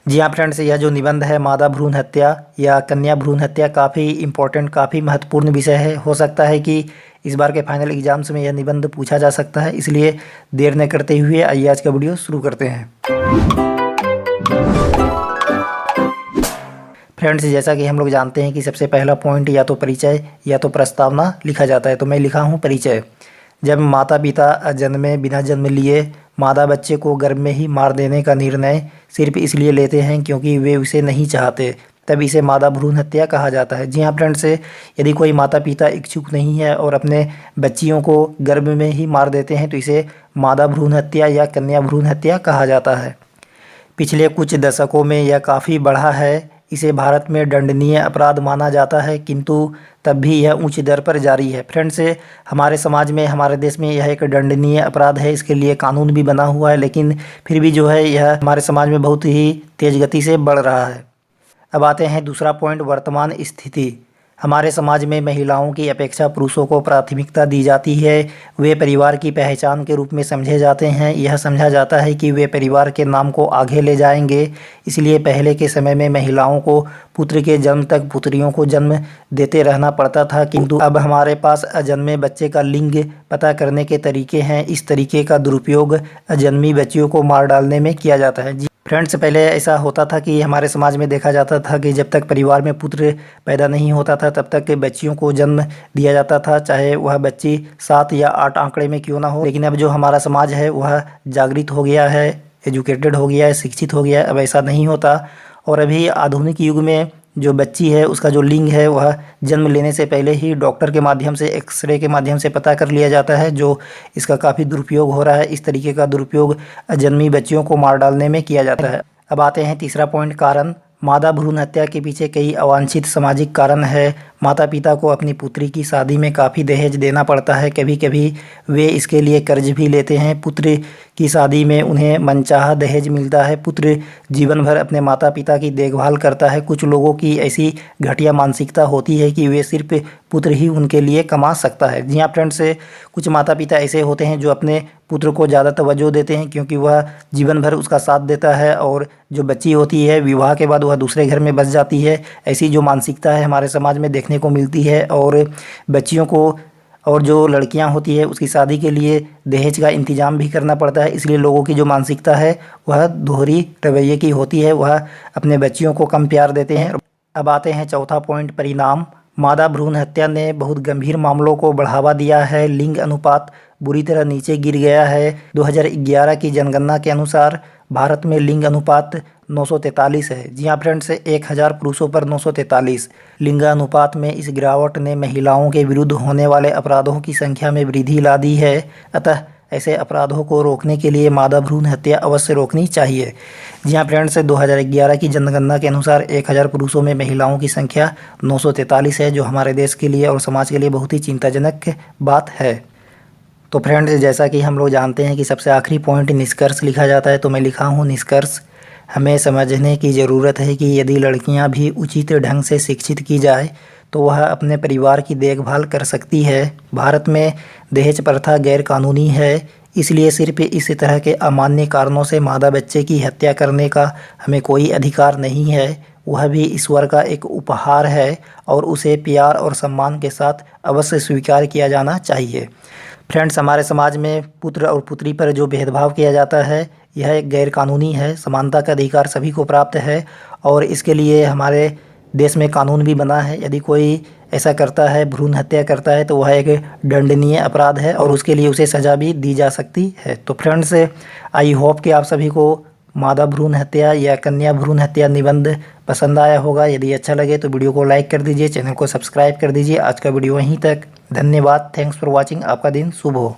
जी हाँ फ्रेंड्स, यह जो निबंध है मादा भ्रूण हत्या या कन्या भ्रूण हत्या काफ़ी इम्पोर्टेंट, काफ़ी महत्वपूर्ण विषय है। हो सकता है कि इस बार के फाइनल एग्जाम्स में यह निबंध पूछा जा सकता है, इसलिए देर न करते हुए आइए आज का वीडियो शुरू करते हैं। फ्रेंड्स, जैसा कि हम लोग जानते हैं कि सबसे पहला पॉइंट या तो परिचय या तो प्रस्तावना लिखा जाता है, तो मैं लिखा हूँ परिचय। जब माता पिता जन्मे बिना जन्म लिए मादा बच्चे को गर्भ में ही मार देने का निर्णय सिर्फ इसलिए लेते हैं क्योंकि वे उसे नहीं चाहते, तब इसे मादा भ्रूण हत्या कहा जाता है। जी हाँ फ्रेंड्स, यदि कोई माता पिता इच्छुक नहीं है और अपने बच्चियों को गर्भ में ही मार देते हैं तो इसे मादा भ्रूण हत्या या कन्या भ्रूण हत्या कहा जाता है। पिछले कुछ दशकों में यह काफ़ी बढ़ा है। इसे भारत में दंडनीय अपराध माना जाता है, किंतु तब भी यह उच्च दर पर जारी है। फ्रेंड्स, हमारे समाज में, हमारे देश में यह एक दंडनीय अपराध है, इसके लिए कानून भी बना हुआ है, लेकिन फिर भी जो है यह हमारे समाज में बहुत ही तेज़ गति से बढ़ रहा है। अब आते हैं दूसरा पॉइंट, वर्तमान स्थिति। हमारे समाज में महिलाओं की अपेक्षा पुरुषों को प्राथमिकता दी जाती है। वे परिवार की पहचान के रूप में समझे जाते हैं। यह समझा जाता है कि वे परिवार के नाम को आगे ले जाएंगे। इसलिए पहले के समय में महिलाओं को पुत्र के जन्म तक पुत्रियों को जन्म देते रहना पड़ता था, किंतु अब हमारे पास अजन्मे बच्चे का लिंग पता करने के तरीके हैं। इस तरीके का दुरुपयोग अजन्मी बच्चियों को मार डालने में किया जाता है। फ्रेंड्स, पहले ऐसा होता था कि हमारे समाज में देखा जाता था कि जब तक परिवार में पुत्र पैदा नहीं होता था तब तक बच्चियों को जन्म दिया जाता था, चाहे वह बच्ची 7 या 8 आंकड़े में क्यों ना हो। लेकिन अब जो हमारा समाज है वह जागृत हो गया है, एजुकेटेड हो गया है, शिक्षित हो गया है। अब ऐसा नहीं होता और अभी आधुनिक युग में जो बच्ची है उसका जो लिंग है वह जन्म लेने से पहले ही डॉक्टर के माध्यम से, एक्सरे के माध्यम से पता कर लिया जाता है, जो इसका काफ़ी दुरुपयोग हो रहा है। इस तरीके का दुरुपयोग अजन्मी बच्चियों को मार डालने में किया जाता है। अब आते हैं तीसरा पॉइंट, कारण। मादा भ्रूण हत्या के पीछे कई अवांछित सामाजिक कारण है। माता पिता को अपनी पुत्री की शादी में काफ़ी दहेज देना पड़ता है। कभी कभी वे इसके लिए कर्ज भी लेते हैं। पुत्र की शादी में उन्हें मनचाहा दहेज मिलता है। पुत्र जीवन भर अपने माता पिता की देखभाल करता है। कुछ लोगों की ऐसी घटिया मानसिकता होती है कि वे सिर्फ पुत्र ही उनके लिए कमा सकता है। जी हाँ फ्रेंड्स, कुछ माता पिता ऐसे होते हैं जो अपने पुत्र को ज़्यादा तवज्जो देते हैं क्योंकि वह जीवन भर उसका साथ देता है, और जो बच्ची होती है विवाह के बाद वह दूसरे घर में बस जाती है। ऐसी जो मानसिकता है हमारे समाज में देखने को मिलती है, और बच्चियों को, और जो लड़कियां होती है उसकी शादी के लिए दहेज का इंतज़ाम भी करना पड़ता है। इसलिए लोगों की जो मानसिकता है वह दोहरी रवैये की होती है, वह अपने बच्चियों को कम प्यार देते हैं। अब आते हैं चौथा पॉइंट, परिणाम। मादा भ्रूण हत्या ने बहुत गंभीर मामलों को बढ़ावा दिया है। लिंग अनुपात बुरी तरह नीचे गिर गया है। 2011 की जनगणना के अनुसार भारत में लिंग अनुपात 943 है। जी हाँ फ्रेंड्स, 1000 पुरुषों पर 943। लिंगानुपात में इस गिरावट ने महिलाओं के विरुद्ध होने वाले अपराधों की संख्या में वृद्धि ला दी है। अतः ऐसे अपराधों को रोकने के लिए मादा भ्रूण हत्या अवश्य रोकनी चाहिए। जी हाँ फ्रेंड्स, 2011 की जनगणना के अनुसार 1000 पुरुषों में महिलाओं की संख्या 943 है, जो हमारे देश के लिए और समाज के लिए बहुत ही चिंताजनक बात है। तो फ्रेंड्स, जैसा कि हम लोग जानते हैं कि सबसे आखिरी पॉइंट निष्कर्ष लिखा जाता है, तो मैं लिखा हूँ निष्कर्ष। हमें समझने की ज़रूरत है कि यदि लड़कियां भी उचित ढंग से शिक्षित की जाए तो वह अपने परिवार की देखभाल कर सकती है। भारत में दहेज प्रथा गैर कानूनी है, इसलिए सिर्फ इस तरह के अमान्य कारणों से मादा बच्चे की हत्या करने का हमें कोई अधिकार नहीं है। वह भी ईश्वर का एक उपहार है और उसे प्यार और सम्मान के साथ अवश्य स्वीकार किया जाना चाहिए। फ्रेंड्स, हमारे समाज में पुत्र और पुत्री पर जो भेदभाव किया जाता है यह एक गैर कानूनी है। समानता का अधिकार सभी को प्राप्त है और इसके लिए हमारे देश में कानून भी बना है। यदि कोई ऐसा करता है, भ्रूण हत्या करता है, तो वह एक दंडनीय अपराध है और उसके लिए उसे सज़ा भी दी जा सकती है। तो फ्रेंड्स, आई होप कि आप सभी को मादा भ्रूण हत्या या कन्या भ्रूण हत्या निबंध पसंद आया होगा। यदि अच्छा लगे तो वीडियो को लाइक कर दीजिए, चैनल को सब्सक्राइब कर दीजिए। आज का वीडियो यहीं तक। धन्यवाद। Thanks for watching. आपका दिन शुभ हो।